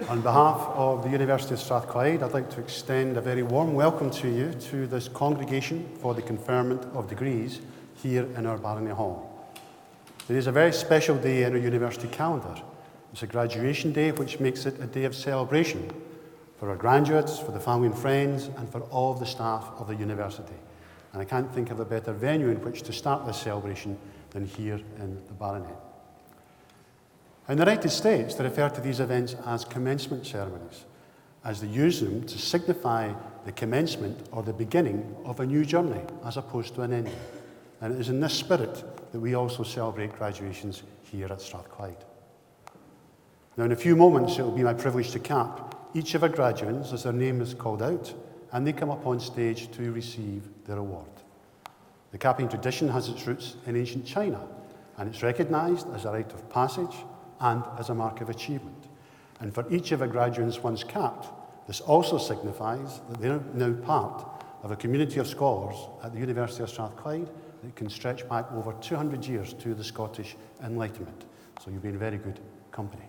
On behalf of the University of Strathclyde, I'd like to extend a very warm welcome to you to this congregation for the conferment of degrees here in our Barony Hall. It is a very special day in our university calendar. It's a graduation day which makes it a day of celebration for our graduates, for the family and friends, and for all of the staff of the university. And I can't think of a better venue in which to start this celebration than here in the Barony. In the United States, they refer to these events as commencement ceremonies, as they use them to signify the commencement or the beginning of a new journey, as opposed to an ending. And it is in this spirit that we also celebrate graduations here at Strathclyde. Now, in a few moments, it will be my privilege to cap each of our graduates as their name is called out, and they come up on stage to receive their award. The capping tradition has its roots in ancient China, and it's recognised as a rite of passage and as a mark of achievement. And for each of our graduates once capped, this also signifies that they are now part of a community of scholars at the University of Strathclyde that can stretch back over 200 years to the Scottish Enlightenment. So you've been very good company.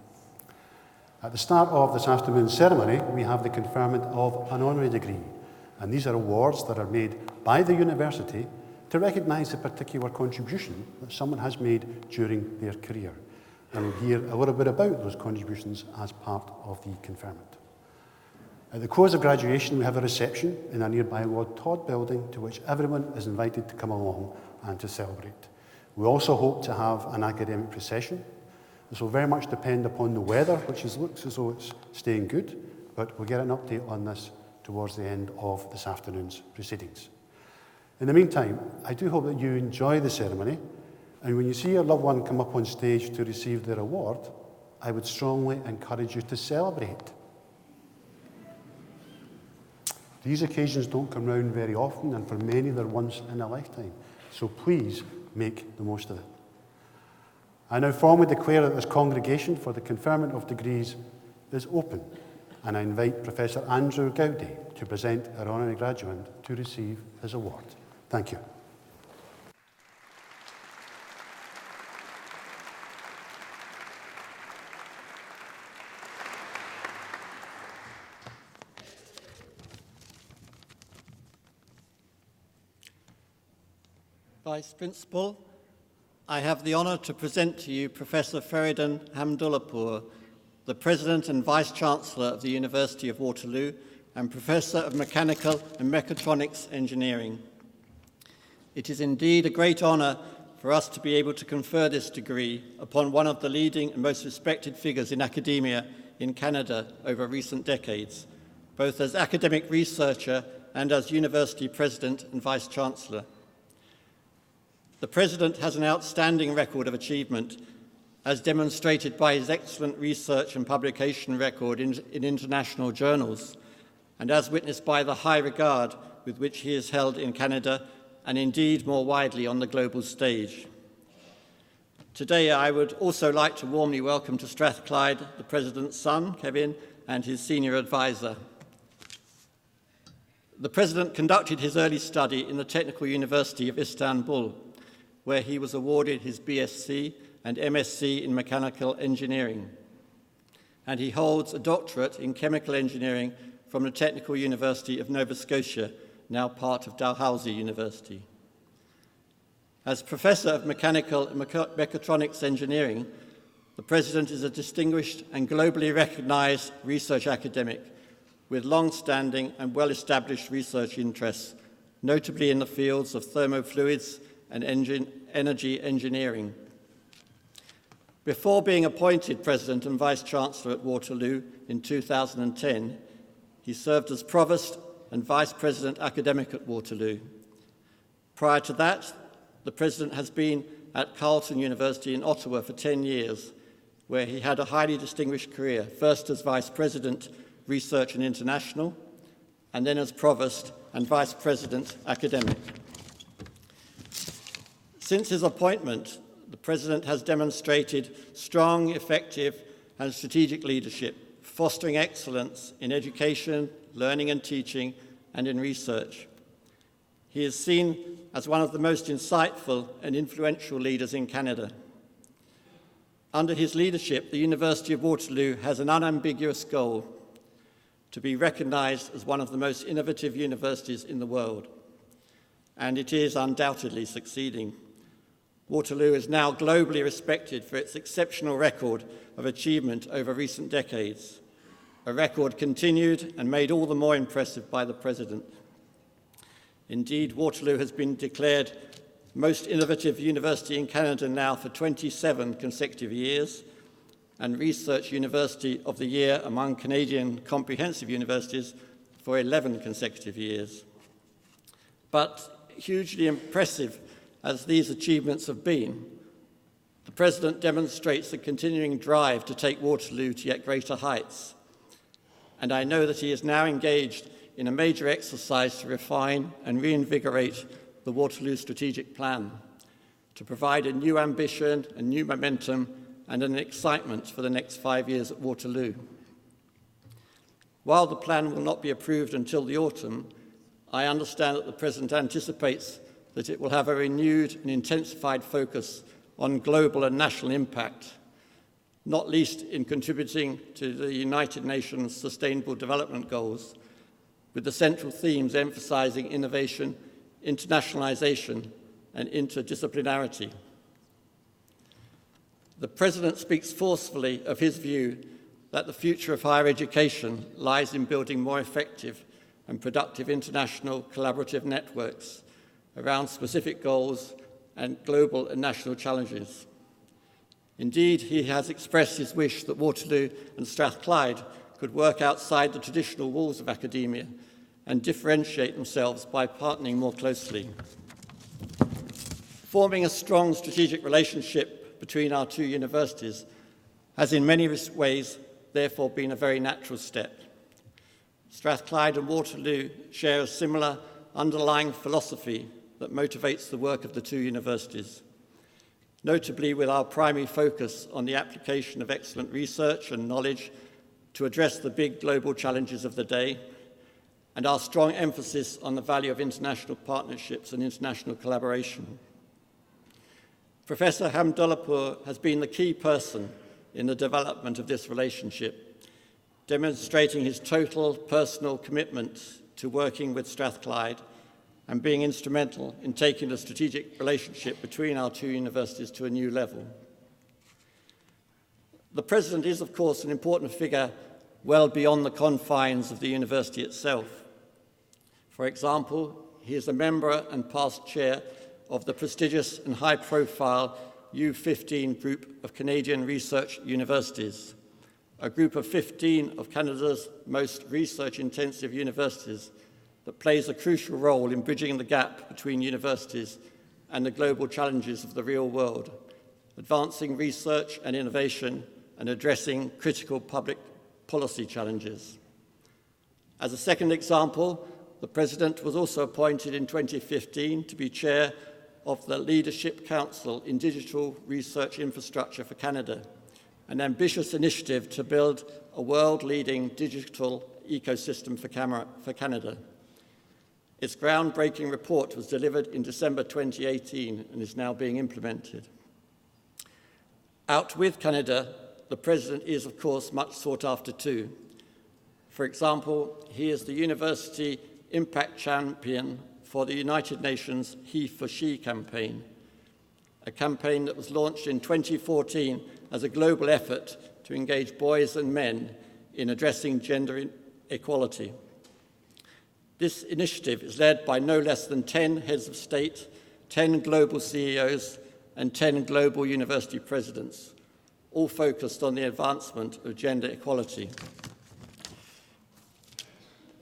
At the start of this afternoon's ceremony, we have the conferment of an honorary degree. And these are awards that are made by the university to recognise the particular contribution that someone has made during their career. And we'll hear a little bit about those contributions as part of the conferment. At the close of graduation, we have a reception in a nearby Lord Todd building to which everyone is invited to come along and to celebrate. We also hope to have an academic procession. This will very much depend upon the weather, which looks as though it's staying good, but we'll get an update on this towards the end of this afternoon's proceedings. In the meantime, I do hope that you enjoy the ceremony. And when you see your loved one come up on stage to receive their award, I would strongly encourage you to celebrate. These occasions don't come round very often, and for many they're once in a lifetime. So please make the most of it. I now formally declare that this congregation for the conferment of degrees is open, and I invite Professor Andrew Gowdy to present our honorary graduate to receive his award. Thank you. Vice Principal, I have the honour to present to you Professor Feridun Hamdullahpur, the President and Vice-Chancellor of the University of Waterloo and Professor of Mechanical and Mechatronics Engineering. It is indeed a great honour for us to be able to confer this degree upon one of the leading and most respected figures in academia in Canada over recent decades, both as academic researcher and as University President and Vice-Chancellor. The President has an outstanding record of achievement, as demonstrated by his excellent research and publication record in international journals, and as witnessed by the high regard with which he is held in Canada and indeed more widely on the global stage. Today, I would also like to warmly welcome to Strathclyde the President's son, Kevin, and his senior advisor. The President conducted his early study in the Technical University of Istanbul, where he was awarded his BSc and MSc in Mechanical Engineering. And he holds a doctorate in Chemical Engineering from the Technical University of Nova Scotia, now part of Dalhousie University. As Professor of Mechanical and Mechatronics Engineering, the President is a distinguished and globally recognized research academic with long-standing and well-established research interests, notably in the fields of thermofluids and energy engineering. Before being appointed President and Vice-Chancellor at Waterloo in 2010, he served as Provost and Vice President Academic at Waterloo. Prior to that, the President has been at Carleton University in Ottawa for 10 years, where he had a highly distinguished career, first as Vice President, Research and International, and then as Provost and Vice President Academic. Since his appointment, the President has demonstrated strong, effective, and strategic leadership, fostering excellence in education, learning and teaching, and in research. He is seen as one of the most insightful and influential leaders in Canada. Under his leadership, the University of Waterloo has an unambiguous goal: to be recognised as one of the most innovative universities in the world. And it is undoubtedly succeeding. Waterloo is now globally respected for its exceptional record of achievement over recent decades, a record continued and made all the more impressive by the President. Indeed, Waterloo has been declared most innovative university in Canada now for 27 consecutive years, and Research University of the Year among Canadian comprehensive universities for 11 consecutive years. But hugely impressive as these achievements have been, the President demonstrates a continuing drive to take Waterloo to yet greater heights. And I know that he is now engaged in a major exercise to refine and reinvigorate the Waterloo Strategic Plan, to provide a new ambition, a new momentum, and an excitement for the next 5 years at Waterloo. While the plan will not be approved until the autumn, I understand that the President anticipates that it will have a renewed and intensified focus on global and national impact, not least in contributing to the United Nations Sustainable Development Goals, with the central themes emphasizing innovation, internationalization, and interdisciplinarity. The President speaks forcefully of his view that the future of higher education lies in building more effective and productive international collaborative networks around specific goals and global and national challenges. Indeed, he has expressed his wish that Waterloo and Strathclyde could work outside the traditional walls of academia and differentiate themselves by partnering more closely. Forming a strong strategic relationship between our two universities has in many ways therefore been a very natural step. Strathclyde and Waterloo share a similar underlying philosophy that motivates the work of the two universities, notably with our primary focus on the application of excellent research and knowledge to address the big global challenges of the day, and our strong emphasis on the value of international partnerships and international collaboration. Professor Hamdullapur has been the key person in the development of this relationship, demonstrating his total personal commitment to working with Strathclyde and being instrumental in taking the strategic relationship between our two universities to a new level. The President is, of course, an important figure well beyond the confines of the university itself. For example, he is a member and past chair of the prestigious and high-profile U15 group of Canadian research universities, a group of 15 of Canada's most research-intensive universities that plays a crucial role in bridging the gap between universities and the global challenges of the real world, advancing research and innovation and addressing critical public policy challenges. As a second example, the President was also appointed in 2015 to be chair of the Leadership Council in Digital Research Infrastructure for Canada, an ambitious initiative to build a world-leading digital ecosystem for Canada. Its groundbreaking report was delivered in December 2018 and is now being implemented. Out with Canada, the President is, of course, much sought after too. For example, he is the University Impact Champion for the United Nations He for She campaign, a campaign that was launched in 2014 as a global effort to engage boys and men in addressing gender equality. This initiative is led by no less than 10 heads of state, 10 global CEOs, and 10 global university presidents, all focused on the advancement of gender equality.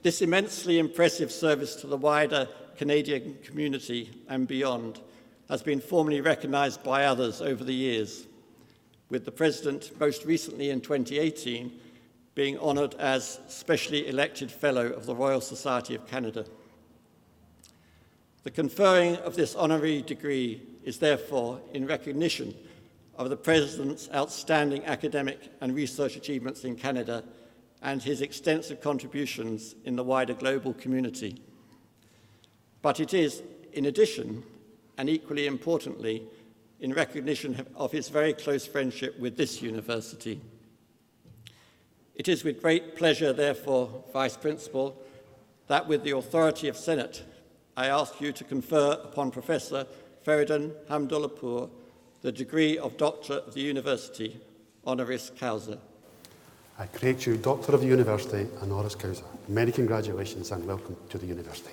This immensely impressive service to the wider Canadian community and beyond has been formally recognized by others over the years, with the President most recently in 2018 being honoured as Specially Elected Fellow of the Royal Society of Canada. The conferring of this honorary degree is therefore in recognition of the President's outstanding academic and research achievements in Canada and his extensive contributions in the wider global community. But it is, in addition, and equally importantly, in recognition of his very close friendship with this university. It is with great pleasure, therefore, Vice Principal, that with the authority of Senate, I ask you to confer upon Professor Feridun Hamdullahpur the degree of Doctor of the University, honoris causa. I create you Doctor of the University, honoris causa. Many congratulations and welcome to the university.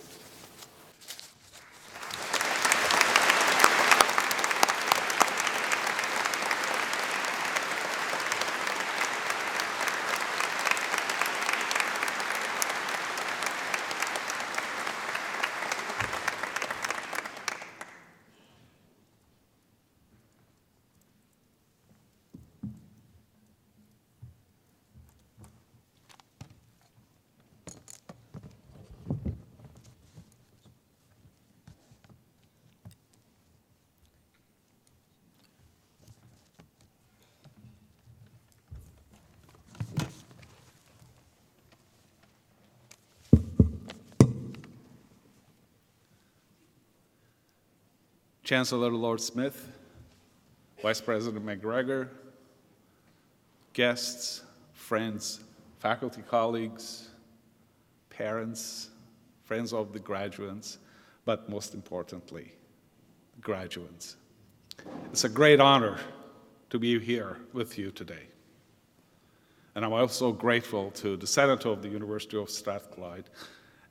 Chancellor Lord Smith, Vice President McGregor, guests, friends, faculty colleagues, parents, friends of the graduates, but most importantly, graduates. It's a great honor to be here with you today. And I'm also grateful to the Senator of the University of Strathclyde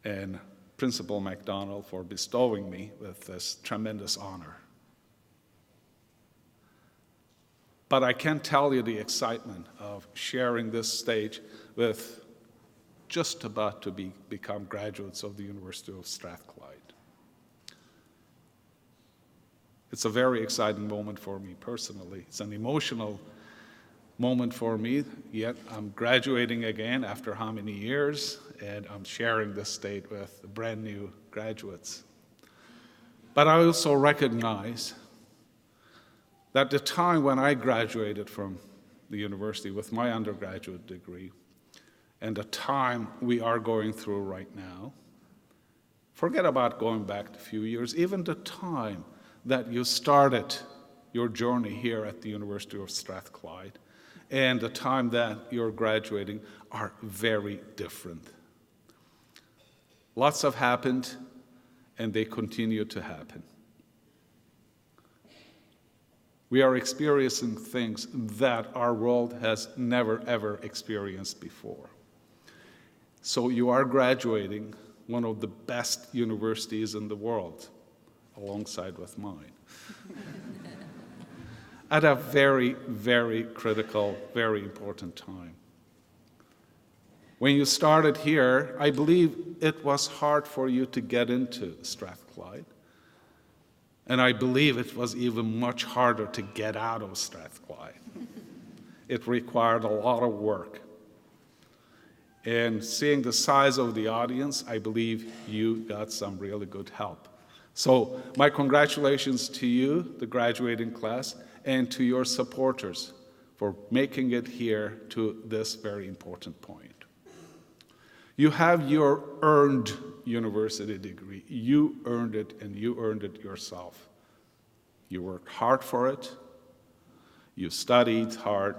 and Principal MacDonald for bestowing me with this tremendous honor. But I can't tell you the excitement of sharing this stage with just about to become graduates of the University of Strathclyde. It's a very exciting moment for me personally. It's an emotional moment for me, yet I'm graduating again after how many years, and I'm sharing this stage with brand new graduates. But I also recognize that the time when I graduated from the university with my undergraduate degree and the time we are going through right now, forget about going back a few years, even the time that you started your journey here at the University of Strathclyde and the time that you're graduating are very different. Lots have happened, and they continue to happen. We are experiencing things that our world has never, ever experienced before. So you are graduating one of the best universities in the world, alongside with mine. At a very, very critical, very important time. When you started here, I believe it was hard for you to get into Strathclyde. And I believe it was even much harder to get out of Strathclyde. It required a lot of work. And seeing the size of the audience, I believe you got some really good help. So my congratulations to you, the graduating class, and to your supporters for making it here to this very important point. You have your earned university degree. You earned it, and you earned it yourself. You worked hard for it. You studied hard.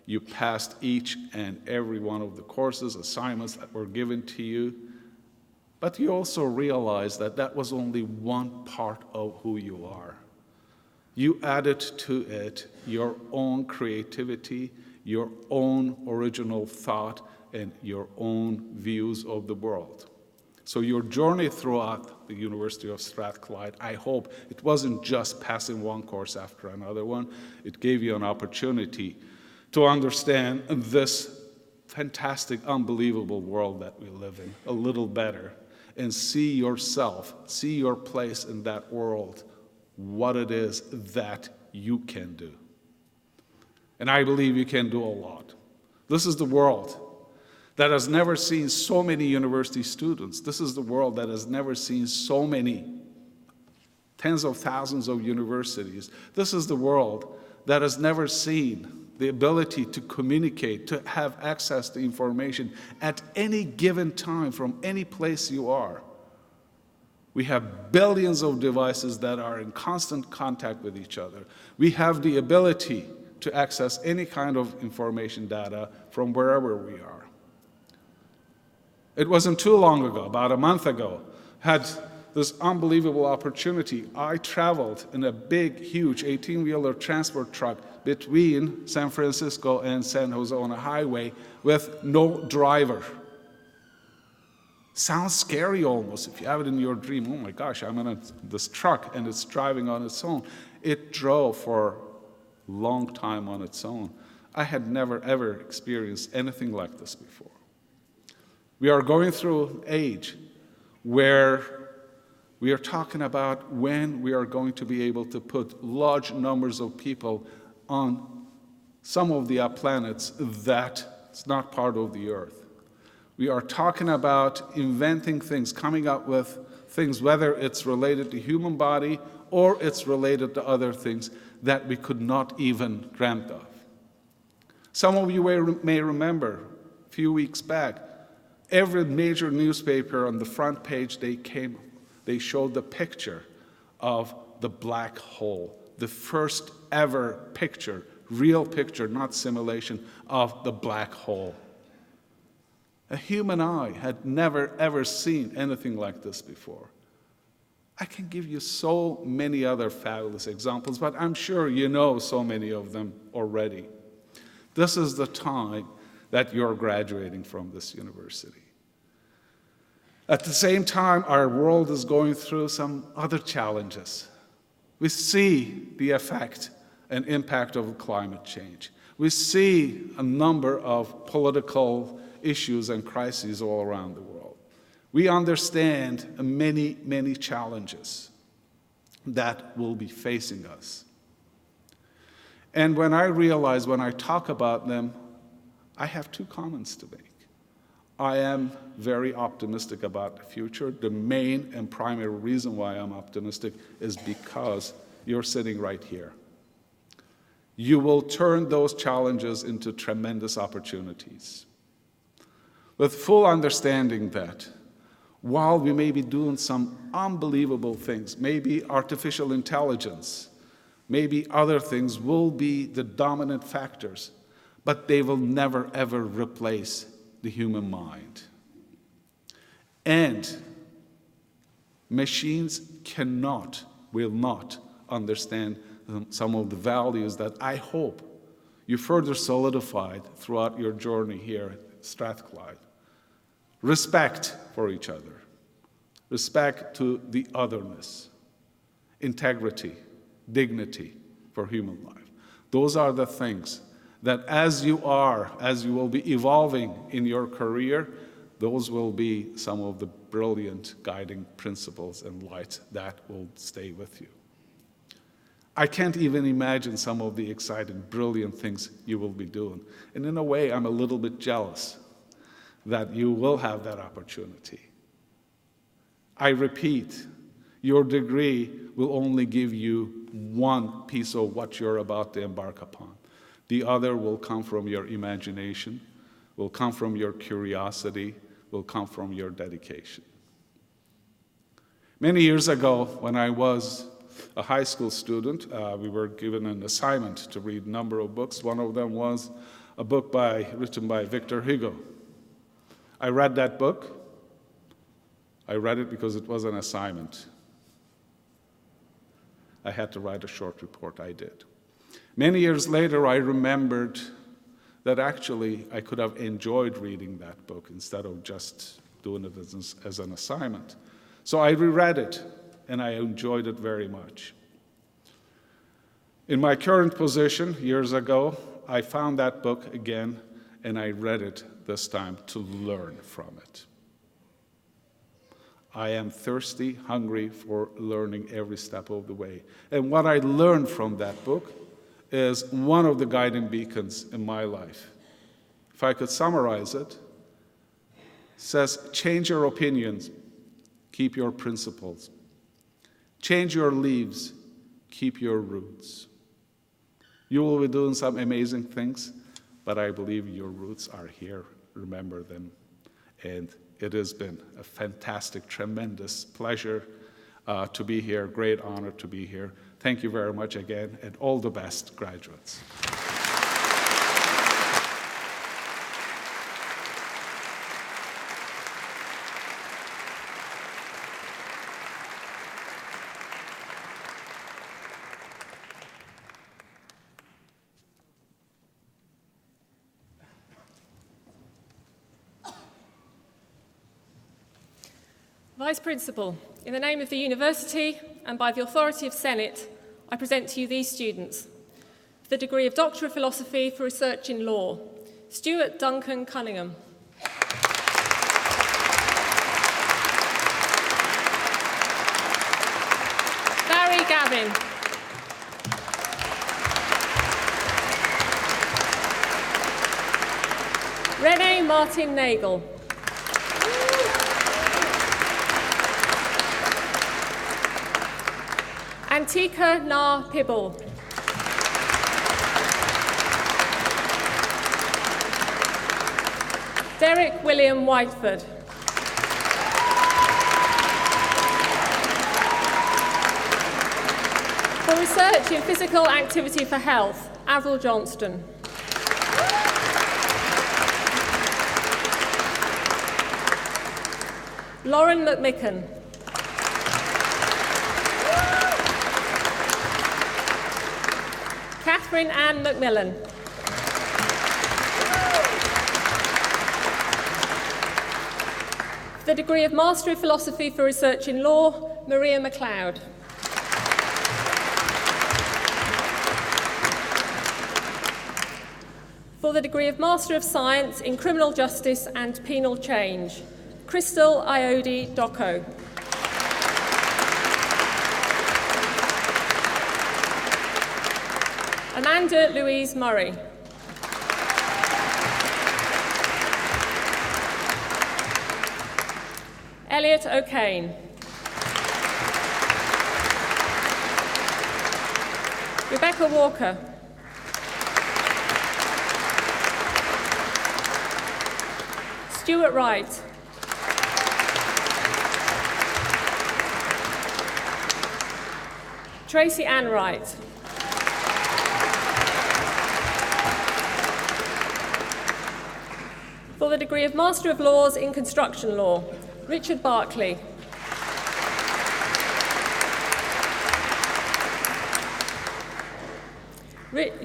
You passed each and every one of the courses, assignments that were given to you. But you also realized that that was only one part of who you are. You added to it your own creativity, your own original thought, and your own views of the world. So your journey throughout the University of Strathclyde, I hope it wasn't just passing one course after another one. It gave you an opportunity to understand this fantastic, unbelievable world that we live in a little better and see yourself, see your place in that world, what it is that you can do. And I believe you can do a lot. This is the world that has never seen so many university students. This is the world that has never seen so many tens of thousands of universities. This is the world that has never seen the ability to communicate, to have access to information at any given time from any place you are. We have billions of devices that are in constant contact with each other. We have the ability to access any kind of information data from wherever we are. It wasn't too long ago, about a month ago, had this unbelievable opportunity. I traveled in a big, huge 18-wheeler transport truck between San Francisco and San Jose on a highway with no driver. Sounds scary almost if you have it in your dream. Oh my gosh, I'm in this truck and it's driving on its own. It drove for a long time on its own. I had never ever experienced anything like this before. We are going through an age where we are talking about when we are going to be able to put large numbers of people on some of the planets that's not part of the Earth. We are talking about inventing things, coming up with things, whether it's related to human body or it's related to other things that we could not even dreamt of. Some of you may remember a few weeks back, every major newspaper on the front page they showed the picture of the black hole, the first ever picture, real picture, not simulation, of the black hole. A human eye had never ever seen anything like this before. I can give you so many other fabulous examples, but I'm sure you know so many of them already. This is the time that you're graduating from this university. At the same time, our world is going through some other challenges. We see the effect and impact of climate change. We see a number of political issues and crises all around the world. We understand many, many challenges that will be facing us. And when I talk about them, I have two comments to make. I am very optimistic about the future. The main and primary reason why I'm optimistic is because you're sitting right here. You will turn those challenges into tremendous opportunities. With full understanding that while we may be doing some unbelievable things, maybe artificial intelligence, maybe other things will be the dominant factors, but they will never ever replace the human mind. And machines will not understand some of the values that I hope you further solidified throughout your journey here at Strathclyde. Respect for each other, respect to the otherness, integrity, dignity for human life. Those are the things that as you will be evolving in your career, those will be some of the brilliant guiding principles and lights that will stay with you. I can't even imagine some of the exciting, brilliant things you will be doing. And in a way, I'm a little bit jealous that you will have that opportunity. I repeat, your degree will only give you one piece of what you're about to embark upon. The other will come from your imagination, will come from your curiosity, will come from your dedication. Many years ago, when I was a high school student, we were given an assignment to read a number of books. One of them was a book written by Victor Hugo. I read that book. I read it because it was an assignment. I had to write a short report. I did. Many years later, I remembered that actually I could have enjoyed reading that book instead of just doing it as an assignment. So I reread it, and I enjoyed it very much. In my current position, years ago, I found that book again, and I read it this time to learn from it. I am thirsty, hungry for learning every step of the way. And what I learned from that book is one of the guiding beacons in my life. If I could summarize it, says, change your opinions, keep your principles. Change your leaves, keep your roots. You will be doing some amazing things, but I believe your roots are here. Remember them. And it has been a fantastic, tremendous pleasure to be here, great honor to be here. Thank you very much again, and all the best, graduates. Vice Principal, in the name of the University and by the authority of Senate, I present to you these students. For the degree of Doctor of Philosophy for Research in Law, Stuart Duncan Cunningham. Barry Gavin. Renee Martin Nagel. Antika Na Pibble. Derek William Whiteford. For research in physical activity for health, Avril Johnston. Lauren McMicken. Catherine Ann McMillan. The degree of Master of Philosophy for Research in Law, Maria MacLeod. For the degree of Master of Science in Criminal Justice and Penal Change, Crystal Iode Doko. Amanda Louise Murray. Elliot O'Kane. Rebecca Walker. Stuart Wright. Tracy Ann Wright. For the degree of Master of Laws in Construction Law, Richard Barclay.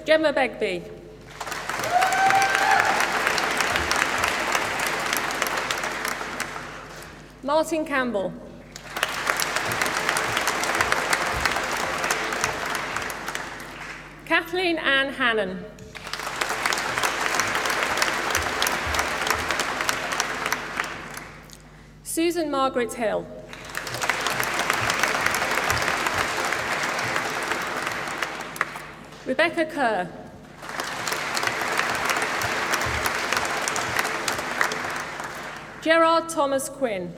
Gemma Begbie. Martin Campbell. Kathleen Ann Hannon. Susan Margaret Hill. Rebecca Kerr. Gerard Thomas Quinn.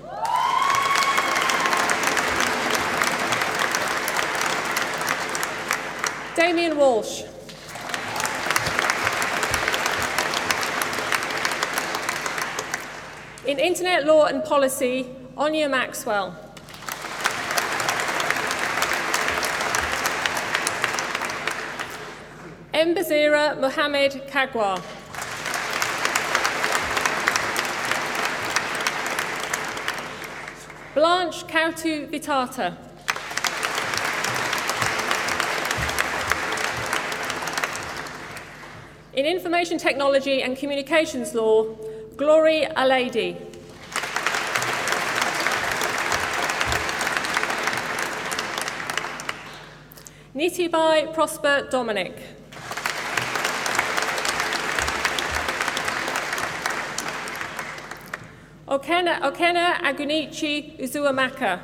Damien Walsh. In Internet Law and Policy, Anya Maxwell. Mbazira Mohamed Kagwa. Blanche Kautu Vitata. In Information Technology and Communications Law, Glory Aladi. Nitibai Prosper Dominic. Okena Agunichi Uzuamaka.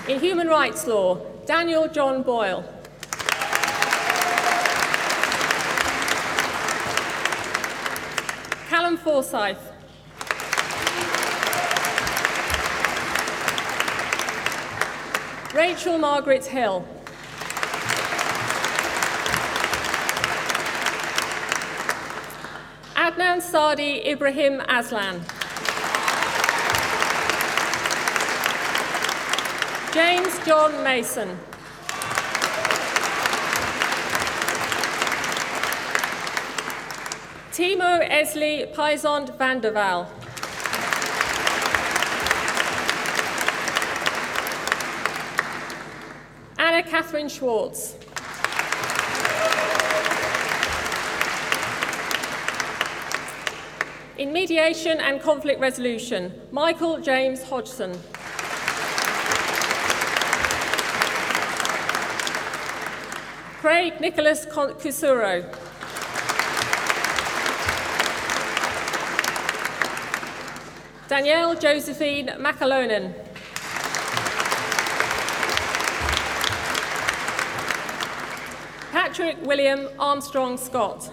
In Human Rights Law, Daniel John Boyle. Callum Forsyth. Rachel Margaret Hill. Adnan Sadi Ibrahim Aslan. James John Mason. Timo Esli Paisond van der Waal. Anna Catherine Schwartz. In mediation and conflict resolution, Michael James Hodgson. Craig Nicholas Kusuro. Danielle Josephine Macalonen. Patrick William Armstrong Scott.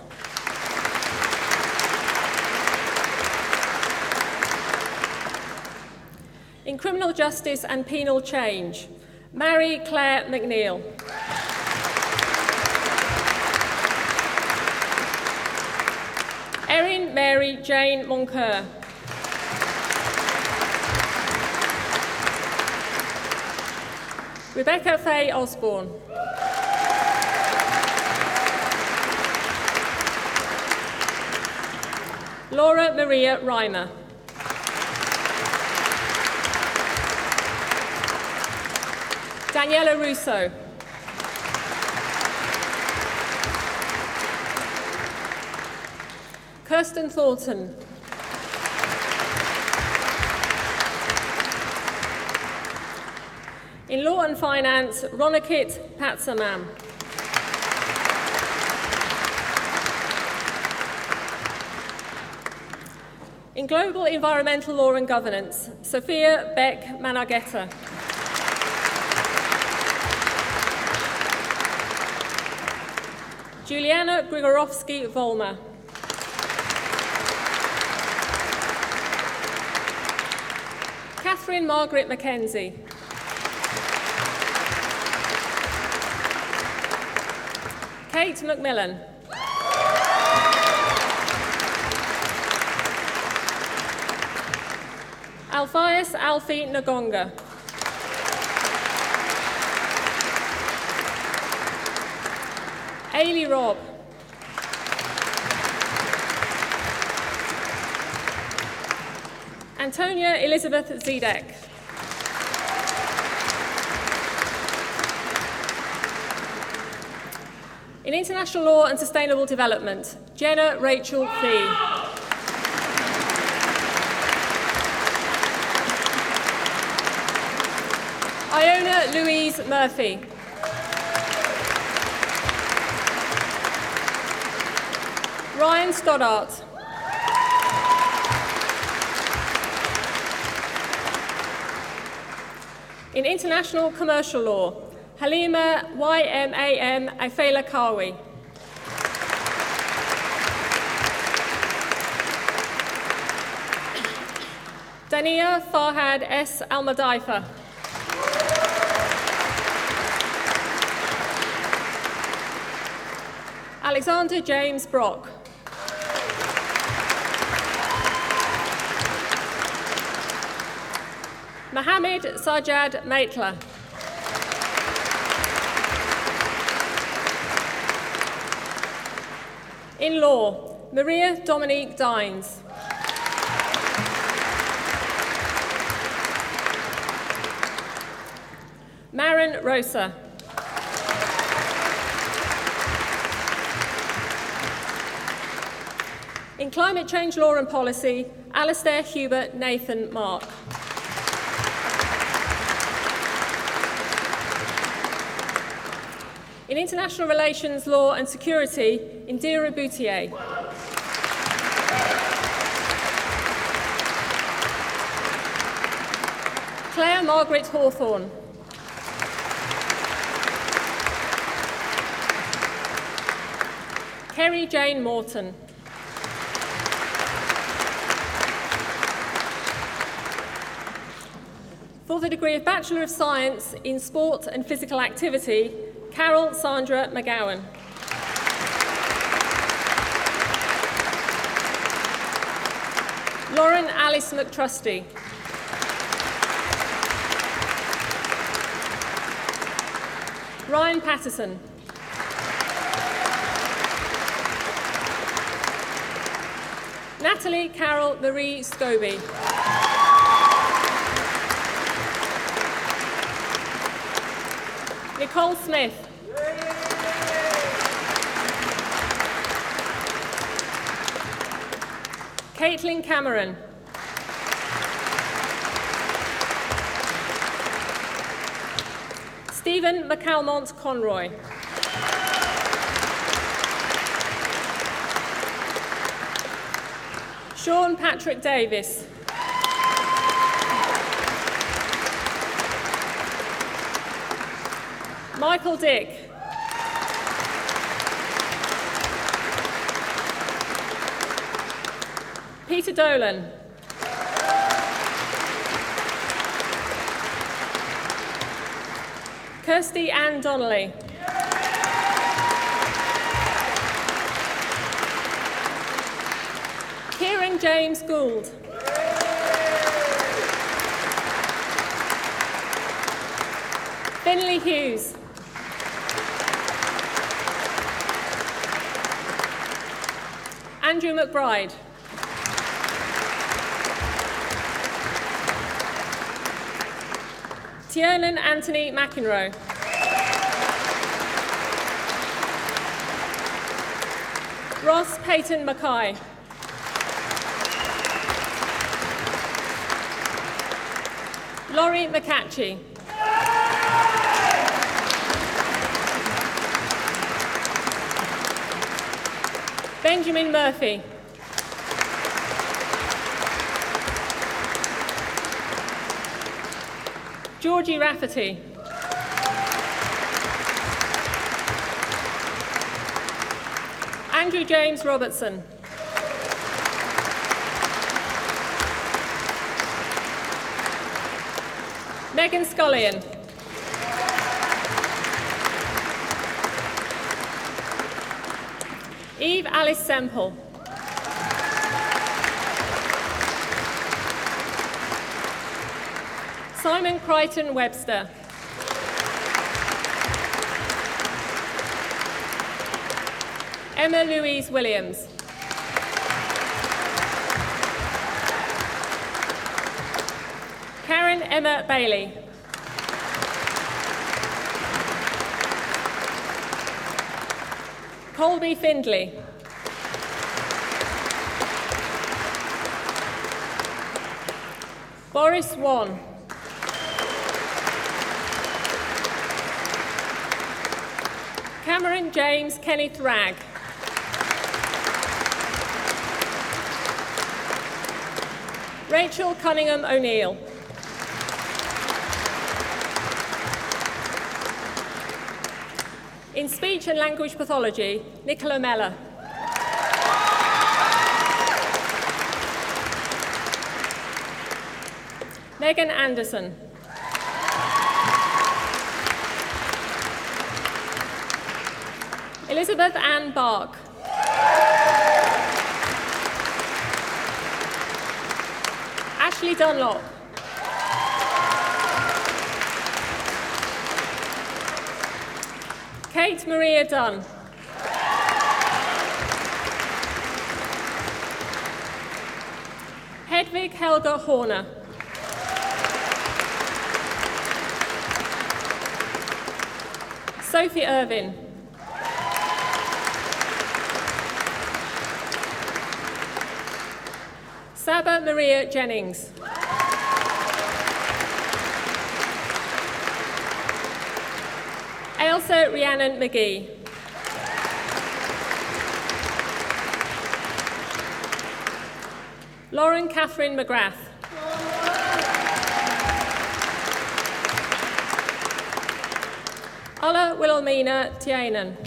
In criminal justice and penal change, Mary Claire McNeil. Erin Mary Jane Moncur. Rebecca Faye Osborne. Laura Maria Reimer. Daniela Russo. Kirsten Thornton. In Law and Finance, Ronakit Patsamam. In Global Environmental Law and Governance, Sophia Beck Manageta. Juliana Grigorovsky-Volma. Catherine Margaret Mackenzie. Kate McMillan. Alphias Alfie Nagonga. Ailey Robb. Antonia Elizabeth Zedek. In International Law and Sustainable Development, Jenna Rachel Fee. Iona Louise Murphy. Ryan Stoddart. In International Commercial Law, Halima YMAM Afela Kawi. Dania Farhad S. Almadaifa. Alexander James Brock. Mohammed Sajad Maitla. In Law, Maria Dominique Dines. Maren Rosa. In Climate Change Law and Policy, Alistair Hubert Nathan Mark. In International Relations, Law and Security, Indira Boutier. Claire Margaret Hawthorne. Kerry Jane Morton. For the degree of Bachelor of Science in Sport and Physical Activity, Carol Sandra McGowan. Lauren Alice McTrusty. Ryan Patterson. Natalie Carol Marie Scobie. Nicole Smith. Caitlin Cameron. Stephen McCalmont Conroy. Sean Patrick Davis. Michael Dick. Peter Dolan. Kirsty Ann Donnelly. Kieran James Gould. Finley Hughes. Andrew McBride. Tiernan Anthony McEnroe. Ross Peyton Mackay. Laurie McCatchy. Benjamin Murphy. Georgie Rafferty. Andrew James Robertson. Megan Scullion. Eve Alice Semple. Simon Crichton Webster. Emma Louise Williams. Karen Emma Bailey. Colby Findley. Boris Wan. Cameron James Kenneth Ragg. Rachel Cunningham O'Neill. In speech and language pathology, Nicola Meller. Megan Anderson. Elizabeth Ann Bark. Ashley Dunlop. Kate Maria Dunn. Hedvig Helga Horner. Sophie Irvin. Saba Maria Jennings. Ailsa Rhiannon McGee. Lauren Catherine McGrath. Ola Wilhelmina Tianen.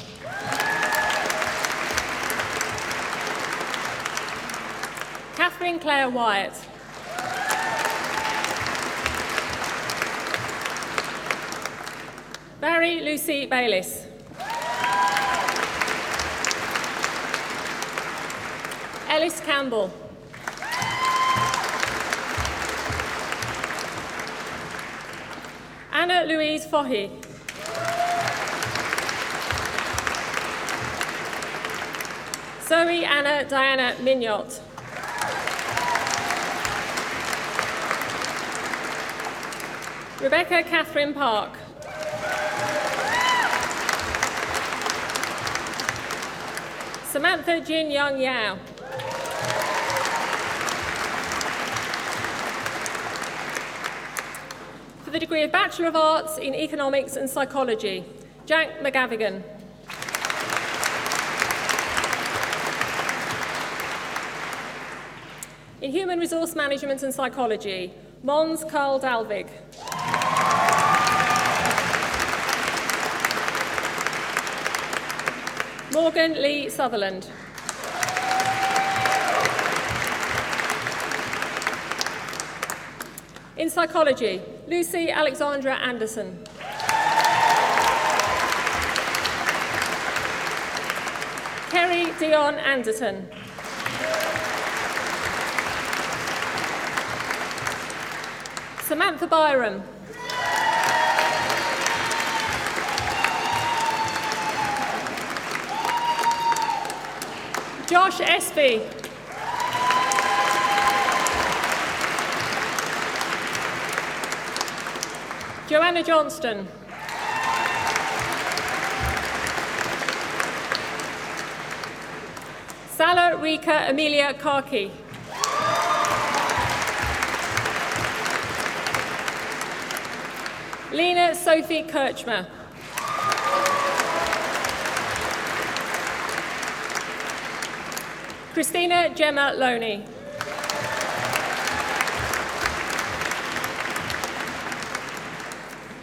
Catherine Claire Wyatt. Barry Lucy Bayliss. Ellis Campbell. Anna Louise Fohy. Zoe Anna Diana Mignot. Rebecca Catherine Park. Samantha Jin Young Yao. For the degree of Bachelor of Arts in Economics and Psychology, Jack McGavigan. In Human Resource Management and Psychology, Mons Carl Dalvig. Morgan Lee Sutherland. In Psychology, Lucy Alexandra Anderson. Kerry Dion Anderton. Samantha Byram. Josh Espy. Joanna Johnston. Sala Rika Amelia Karki. Lena Sophie Kirchmer. Christina Gemma Loney.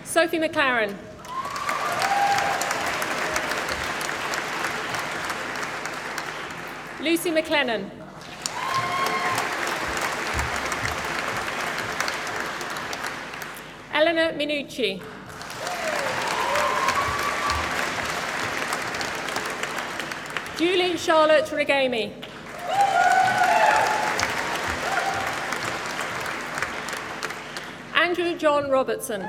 Sophie McLaren. Lucy McLennan. Eleanor Minucci. Julie Charlotte Regami. Andrew John Robertson.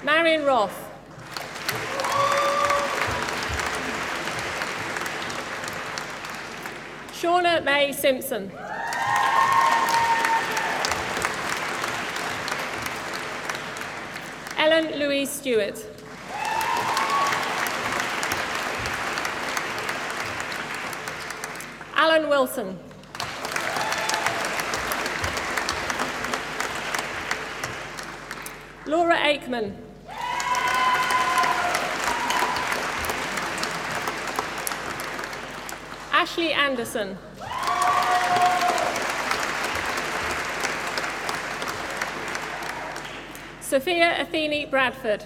Marion Roth. Shauna May Simpson. Ellen Louise Stewart. Alan Wilson. Laura Aikman. Ashley Anderson. Sophia Athene Bradford.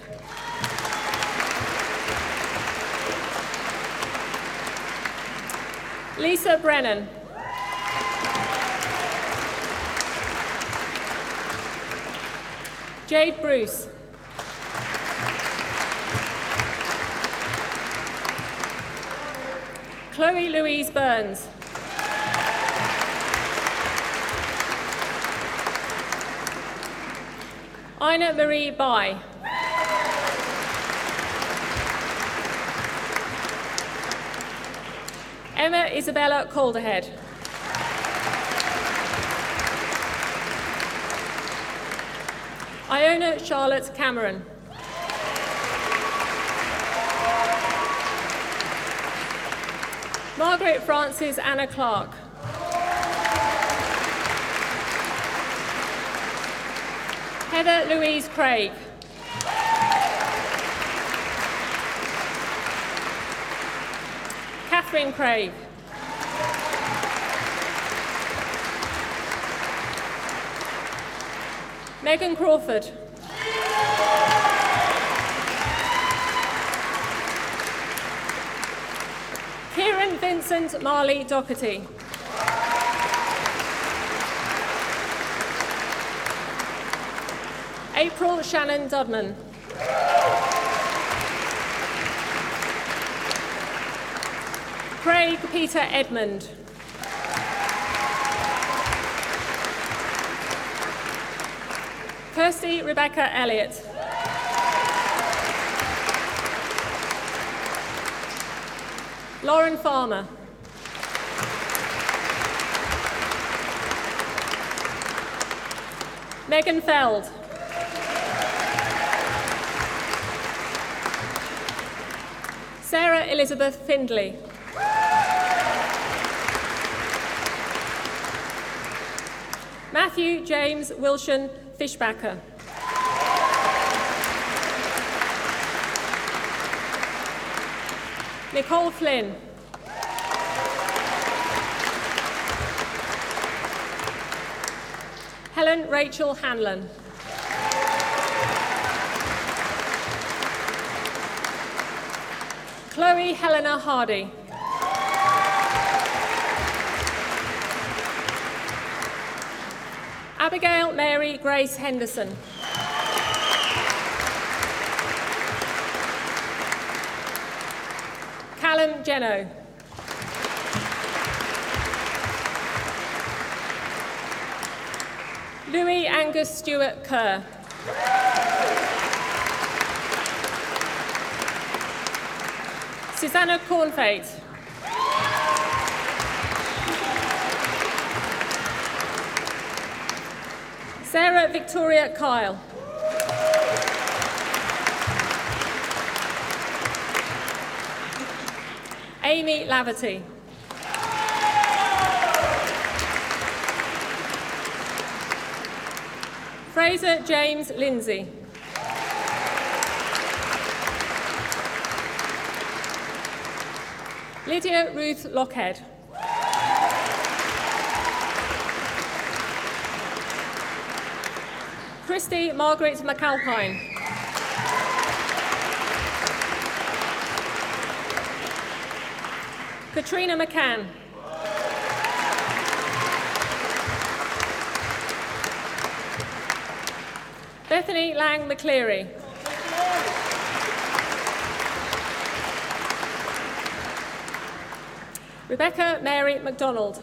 Lisa Brennan. Jade Bruce. Chloe Louise Burns. Ina Marie Bai. Emma Isabella Calderhead. Iona Charlotte Cameron. Margaret Frances Anna Clark. Heather Louise Craig. Catherine Craig. Megan Crawford. Kieran Vincent Marley Doherty. April Shannon Dudman. Craig Peter Edmond. Kirsty Rebecca Elliott. Lauren Farmer. Megan Feld. Sarah Elizabeth Findlay. Matthew James Wilson Fishbacker. Nicole Flynn. Helen Rachel Hanlon. Chloe Helena Hardy. Abigail Mary Grace Henderson. Callum Jeno. Louis Angus Stewart Kerr. Susanna Cornfate. Sarah Victoria Kyle. Amy Laverty. Fraser James Lindsay. Lydia Ruth Lockhead. Christy Margaret McAlpine. Katrina McCann. Bethany Lang McCleary. Rebecca Mary MacDonald.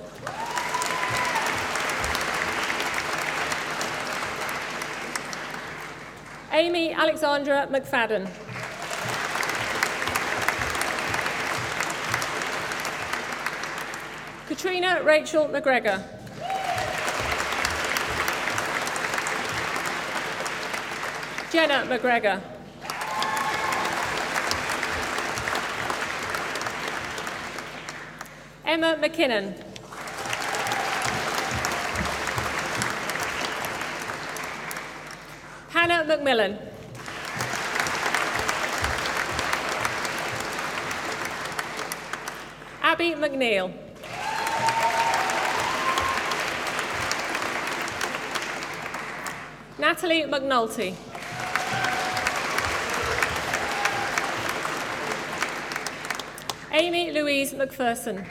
Amy Alexandra McFadden. Katrina Rachel McGregor. Jenna McGregor. Emma McKinnon. Hannah McMillan. Abby McNeil. Natalie McNulty. Amy Louise McPherson.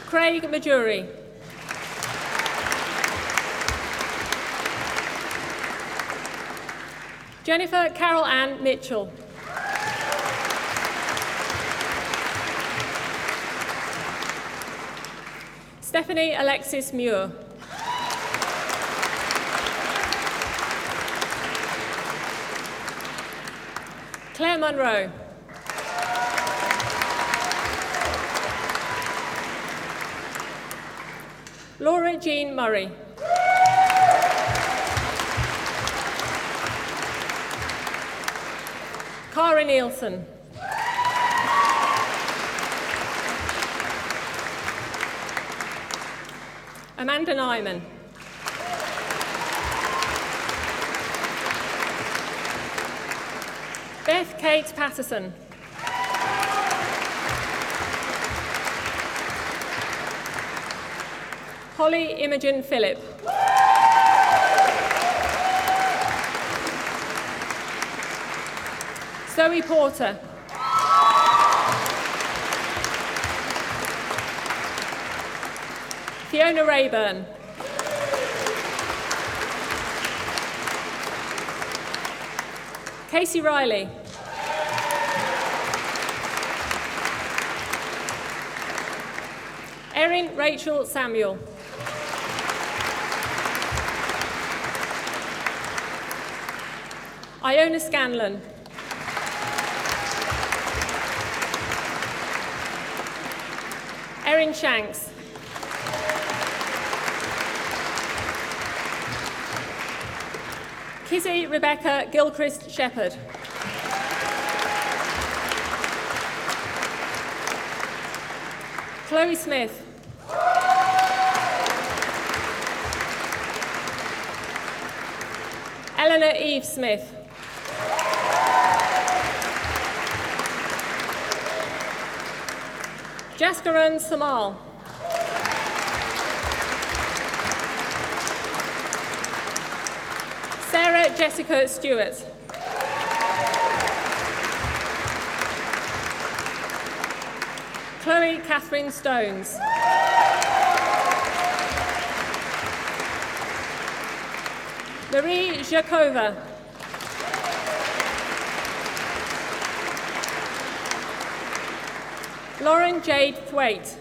Craig Majuri. Jennifer Carol Ann Mitchell. Stephanie Alexis Muir. Claire Munro. Laura Jean Murray. Cara Nielsen. Amanda Nyman. Beth Kate Patterson. Holly Imogen Phillip. Zoe Porter. Fiona Rayburn. Casey Riley. Erin Rachel Samuel. Iona Scanlon. Erin Shanks. Kizzy Rebecca Gilchrist Shepherd. Chloe Smith. Eleanor Eve Smith. Jaskaran Samal. Sarah Jessica Stewart. Chloe Catherine Stones. Marie Jakova. Lauren Jade Thwaite.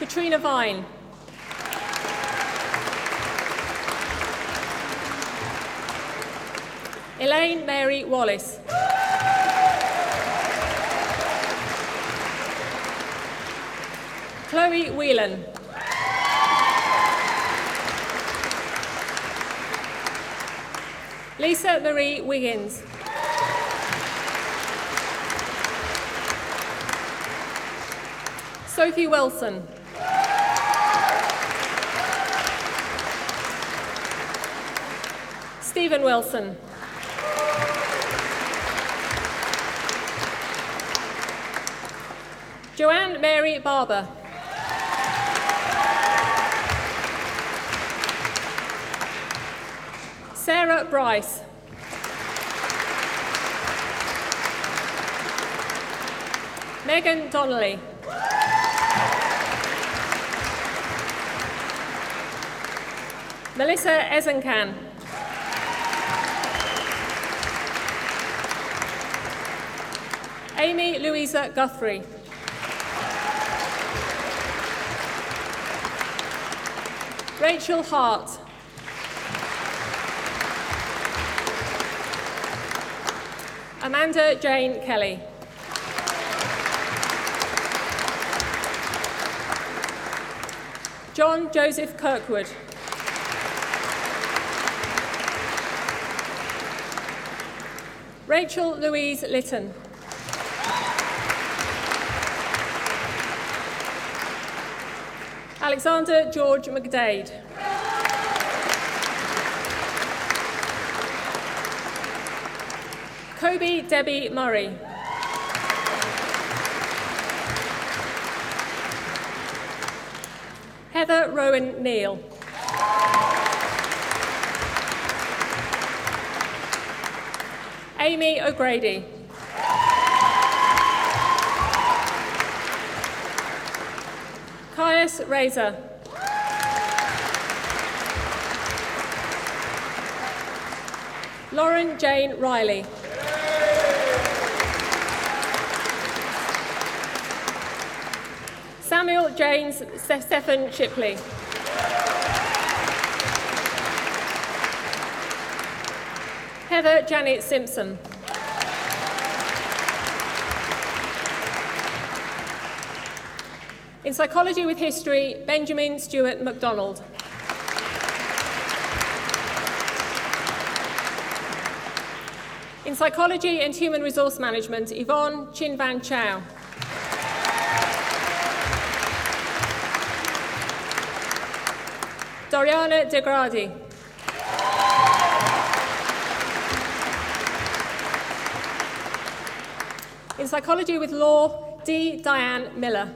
Katrina Vine. Elaine Mary Wallace. Chloe Whelan. Lisa Marie Wiggins. Sophie Wilson. Stephen Wilson. Joanne Mary Barber. Sarah Bryce. Megan Donnelly. Melissa Ezenkan. Amy Louisa Guthrie. Rachel Hart. Amanda Jane Kelly. John Joseph Kirkwood. Rachel Louise Litton. Alexander George McDade. Kobe Debbie Murray. Heather Rowan Neal. Amy O'Grady. Caius Razor. Lauren Jane Riley. Samuel James Stephen Shipley. Heather Janet Simpson. In Psychology with History, Benjamin Stewart MacDonald. In Psychology and Human Resource Management, Yvonne Chin Van Chow. Doriana De Gradi. In Psychology with Law, D. Diane Miller.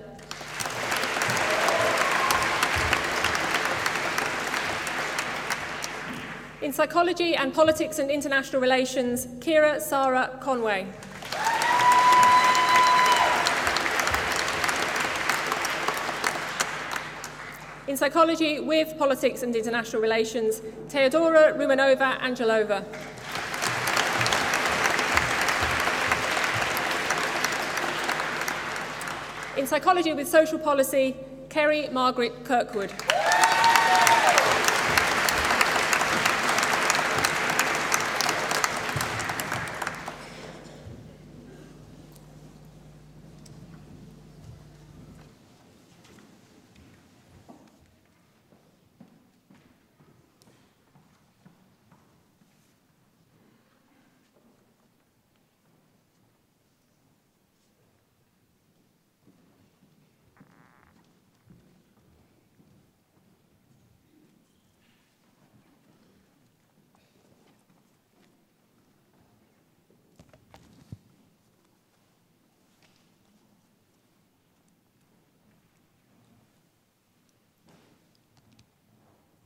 In Psychology and Politics and International Relations, Kira Sarah Conway. In Psychology with Politics and International Relations, Teodora Rumanova Angelova. in Psychology with Social Policy, Kerry Margaret Kirkwood.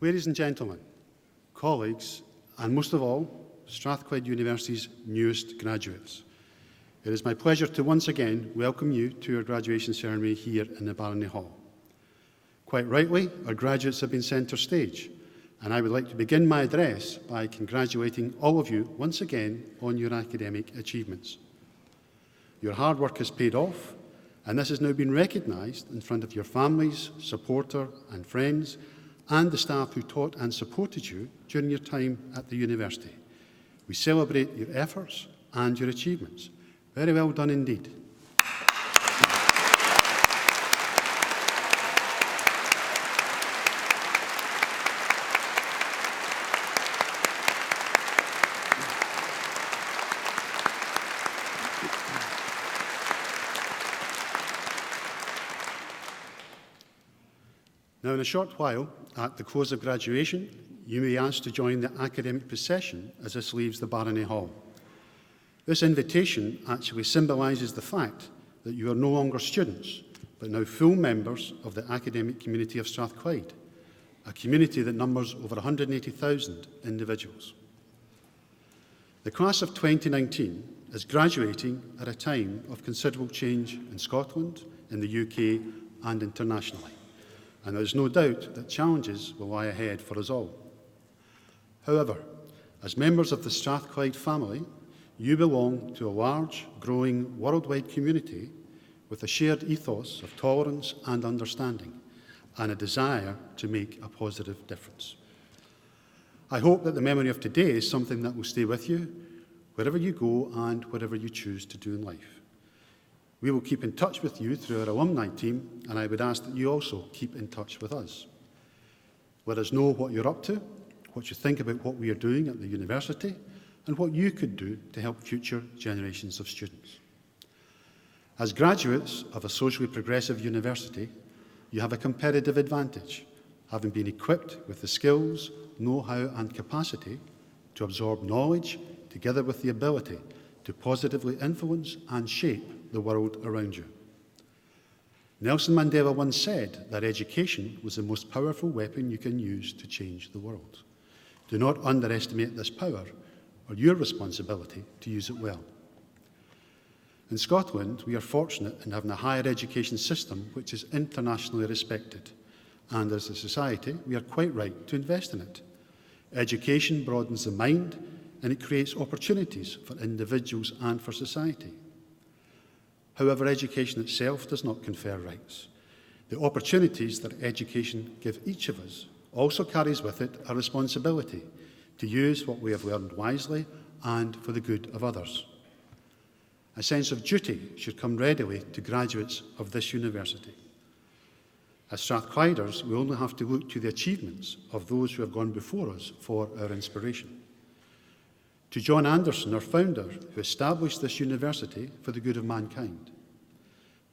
Ladies and gentlemen, colleagues, and most of all, Strathclyde University's newest graduates, it is my pleasure to once again welcome you to your graduation ceremony here in the Barony Hall. Quite rightly, our graduates have been centre stage, and I would like to begin my address by congratulating all of you once again on your academic achievements. Your hard work has paid off, and this has now been recognised in front of your families, supporter and friends, and the staff who taught and supported you during your time at the university. We celebrate your efforts and your achievements. Very well done indeed. Now, in a short while, at the close of graduation, you may be asked to join the academic procession as this leaves the Barony Hall. This invitation actually symbolises the fact that you are no longer students, but now full members of the academic community of Strathclyde, a community that numbers over 180,000 individuals. The class of 2019 is graduating at a time of considerable change in Scotland, in the UK and internationally. And there is no doubt that challenges will lie ahead for us all. However, as members of the Strathclyde family, you belong to a large, growing, worldwide community with a shared ethos of tolerance and understanding, and a desire to make a positive difference. I hope that the memory of today is something that will stay with you wherever you go and whatever you choose to do in life. We will keep in touch with you through our alumni team, and I would ask that you also keep in touch with us. Let us know what you're up to, what you think about what we are doing at the university, and what you could do to help future generations of students. As graduates of a socially progressive university, you have a competitive advantage, having been equipped with the skills, know-how and capacity to absorb knowledge, together with the ability to positively influence and shape the world around you. Nelson Mandela once said that education was the most powerful weapon you can use to change the world. Do not underestimate this power or your responsibility to use it well. In Scotland, we are fortunate in having a higher education system which is internationally respected, and as a society, we are quite right to invest in it. Education broadens the mind, and it creates opportunities for individuals and for society. However, education itself does not confer rights. The opportunities that education gives each of us also carries with it a responsibility to use what we have learned wisely and for the good of others. A sense of duty should come readily to graduates of this university. As Strathclyders, we only have to look to the achievements of those who have gone before us for our inspiration. To John Anderson, our founder, who established this university for the good of mankind.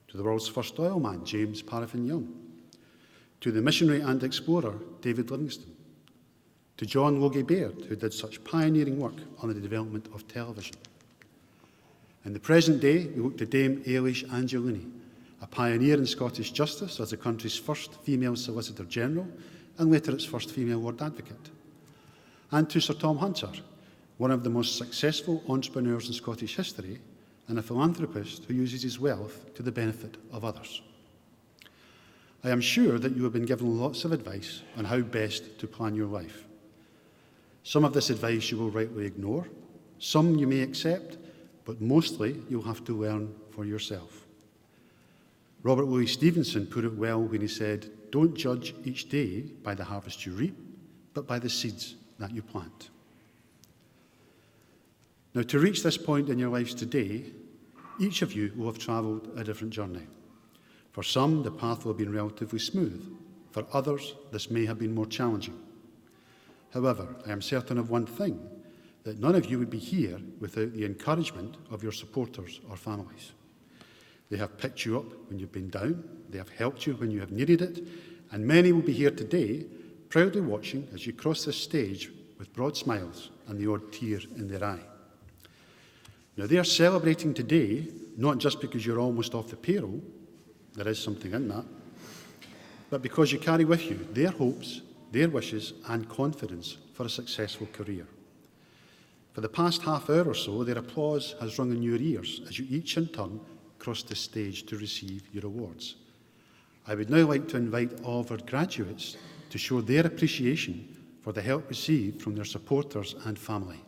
To the world's first oilman, James Paraffin Young. To the missionary and explorer, David Livingstone. To John Logie Baird, who did such pioneering work on the development of television. In the present day, we look to Dame Eilish Angelini, a pioneer in Scottish justice as the country's first female Solicitor General and later its first female Lord Advocate. And to Sir Tom Hunter, one of the most successful entrepreneurs in Scottish history and a philanthropist who uses his wealth to the benefit of others. I am sure that you have been given lots of advice on how best to plan your life. Some of this advice you will rightly ignore, some you may accept, but mostly you'll have to learn for yourself. Robert Louis Stevenson put it well when he said, "Don't judge each day by the harvest you reap, but by the seeds that you plant." Now, to reach this point in your lives today, each of you will have travelled a different journey. For some, the path will have been relatively smooth. For others, this may have been more challenging. However, I am certain of one thing, that none of you would be here without the encouragement of your supporters or families. They have picked you up when you've been down, they have helped you when you have needed it, and many will be here today, proudly watching as you cross this stage with broad smiles and the odd tear in their eye. Now, they are celebrating today, not just because you're almost off the payroll, there is something in that, but because you carry with you their hopes, their wishes, and confidence for a successful career. For the past half hour or so, their applause has rung in your ears as you each in turn cross the stage to receive your awards. I would now like to invite all of our graduates to show their appreciation for the help received from their supporters and family.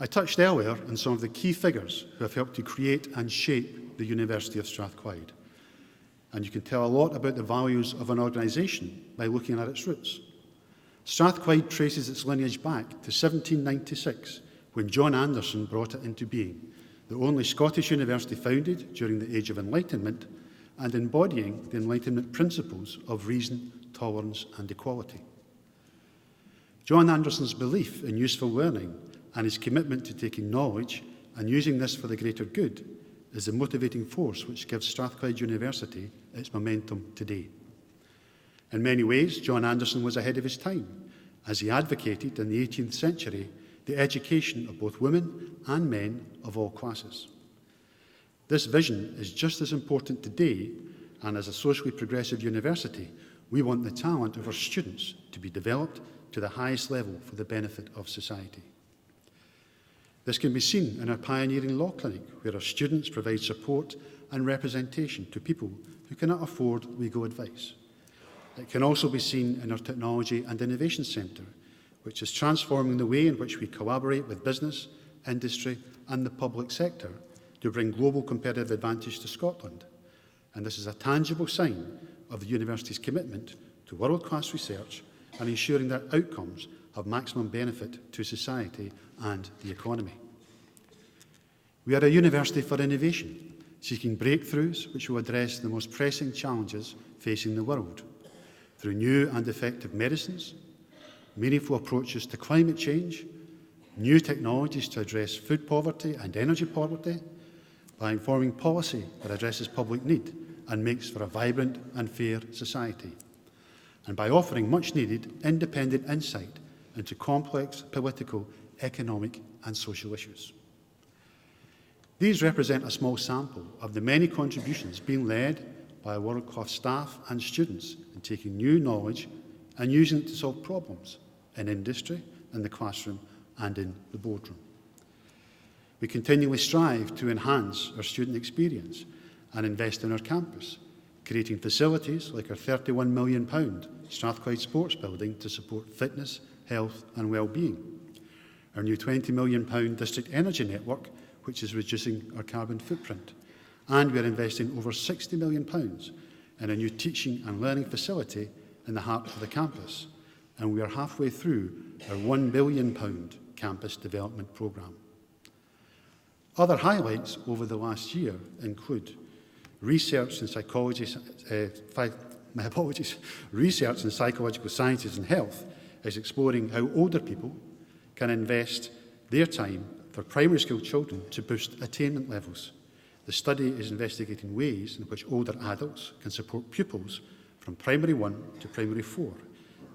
I touched earlier on some of the key figures who have helped to create and shape the University of Strathclyde. And you can tell a lot about the values of an organisation by looking at its roots. Strathclyde traces its lineage back to 1796, when John Anderson brought it into being, the only Scottish university founded during the Age of Enlightenment and embodying the Enlightenment principles of reason, tolerance and equality. John Anderson's belief in useful learning and his commitment to taking knowledge and using this for the greater good is the motivating force which gives Strathclyde University its momentum today. In many ways, John Anderson was ahead of his time, as he advocated in the 18th century the education of both women and men of all classes. This vision is just as important today, and as a socially progressive university, we want the talent of our students to be developed to the highest level for the benefit of society. This can be seen in our pioneering law clinic, where our students provide support and representation to people who cannot afford legal advice. It can also be seen in our Technology and Innovation Centre, which is transforming the way in which we collaborate with business, industry and the public sector to bring global competitive advantage to Scotland. And this is a tangible sign of the university's commitment to world-class research and ensuring that outcomes have maximum benefit to society and the economy. We are a university for innovation, seeking breakthroughs which will address the most pressing challenges facing the world, through new and effective medicines, meaningful approaches to climate change, new technologies to address food poverty and energy poverty, by informing policy that addresses public need and makes for a vibrant and fair society, and by offering much-needed independent insight into complex political, economic and social issues. These represent a small sample of the many contributions being led by a world-class staff and students in taking new knowledge and using it to solve problems in industry, in the classroom and in the boardroom. We continually strive to enhance our student experience and invest in our campus, creating facilities like our £31 million Strathclyde Sports Building to support fitness, health and well-being, our new £20 million district energy network, which is reducing our carbon footprint, and we are investing over £60 million in a new teaching and learning facility in the heart of the campus, and we are halfway through our £1 billion campus development programme. Other highlights over the last year include research in psychological sciences and health is exploring how older people can invest their time for primary school children to boost attainment levels. The study is investigating ways in which older adults can support pupils from primary 1 to primary 4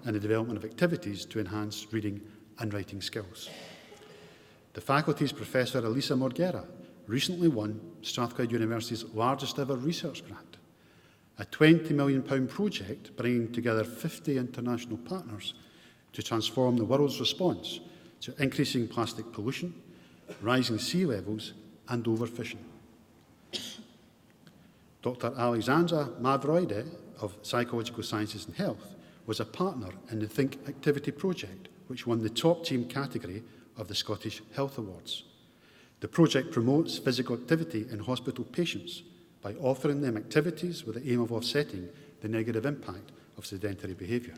in the development of activities to enhance reading and writing skills. The faculty's Professor Elisa Morguera recently won Strathclyde University's largest ever research grant, a £20 million project bringing together 50 international partners to transform the world's response to increasing plastic pollution, rising sea levels and overfishing. Dr. Alexandra Mavroide of Psychological Sciences and Health was a partner in the Think Activity project, which won the top team category of the Scottish Health Awards. The project promotes physical activity in hospital patients by offering them activities with the aim of offsetting the negative impact of sedentary behaviour.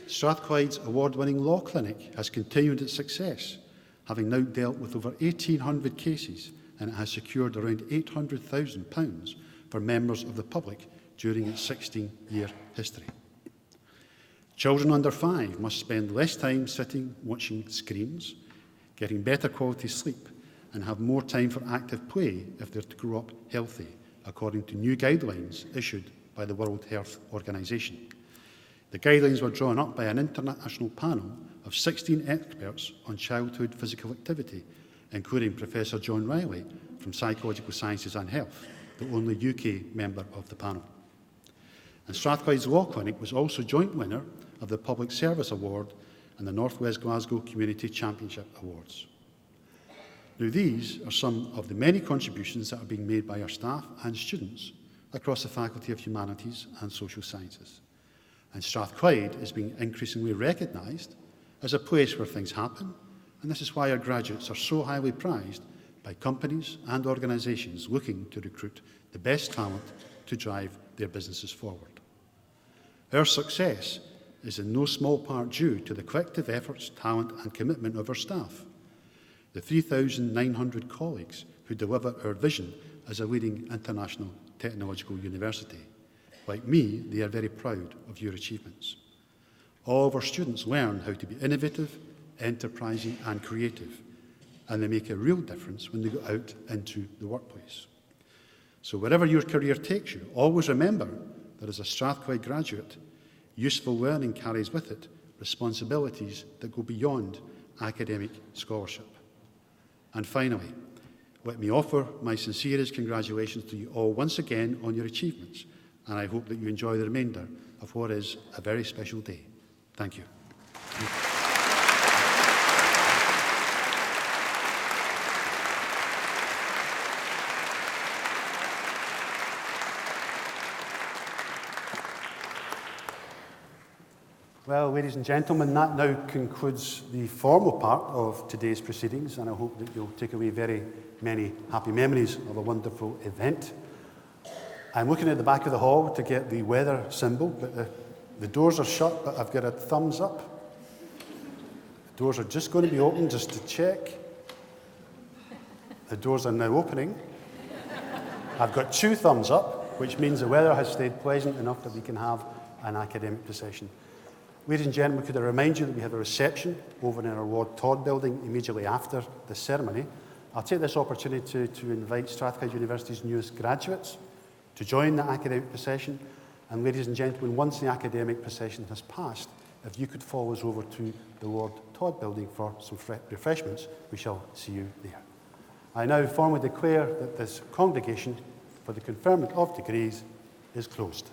Strathclyde's award-winning law clinic has continued its success, having now dealt with over 1,800 cases, and it has secured around £800,000 for members of the public during its 16-year history. Children under 5 must spend less time sitting watching screens, getting better quality sleep, and have more time for active play if they're to grow up healthy, according to new guidelines issued by the World Health Organization. The guidelines were drawn up by an international panel of 16 experts on childhood physical activity, including Professor John Riley from Psychological Sciences and Health, the only UK member of the panel. And Strathclyde's Law Clinic was also joint winner of the Public Service Award and the North West Glasgow Community Championship Awards. Now, these are some of the many contributions that are being made by our staff and students across the Faculty of Humanities and Social Sciences. And Strathclyde is being increasingly recognised as a place where things happen, and this is why our graduates are so highly prized by companies and organisations looking to recruit the best talent to drive their businesses forward. Our success is in no small part due to the collective efforts, talent and commitment of our staff, the 3,900 colleagues who deliver our vision as a leading international technological university. Like me, they are very proud of your achievements. All of our students learn how to be innovative, enterprising and creative, and they make a real difference when they go out into the workplace. So wherever your career takes you, always remember that as a Strathclyde graduate, useful learning carries with it responsibilities that go beyond academic scholarship. And finally, let me offer my sincerest congratulations to you all once again on your achievements, and I hope that you enjoy the remainder of what is a very special day. Thank you. Well, ladies and gentlemen, that now concludes the formal part of today's proceedings, and I hope that you'll take away very many happy memories of a wonderful event. I'm looking at the back of the hall to get the weather symbol, but the doors are shut, but I've got a thumbs up. The doors are just going to be open just to check. The doors are now opening. I've got 2 thumbs up, which means the weather has stayed pleasant enough that we can have an academic procession. Ladies and gentlemen, could I remind you that we have a reception over in our Lord Todd building immediately after the ceremony. I'll take this opportunity to invite Strathclyde University's newest graduates to join the academic procession. And ladies and gentlemen, once the academic procession has passed, if you could follow us over to the Lord Todd building for some refreshments, we shall see you there. I now formally declare that this congregation for the conferment of degrees is closed.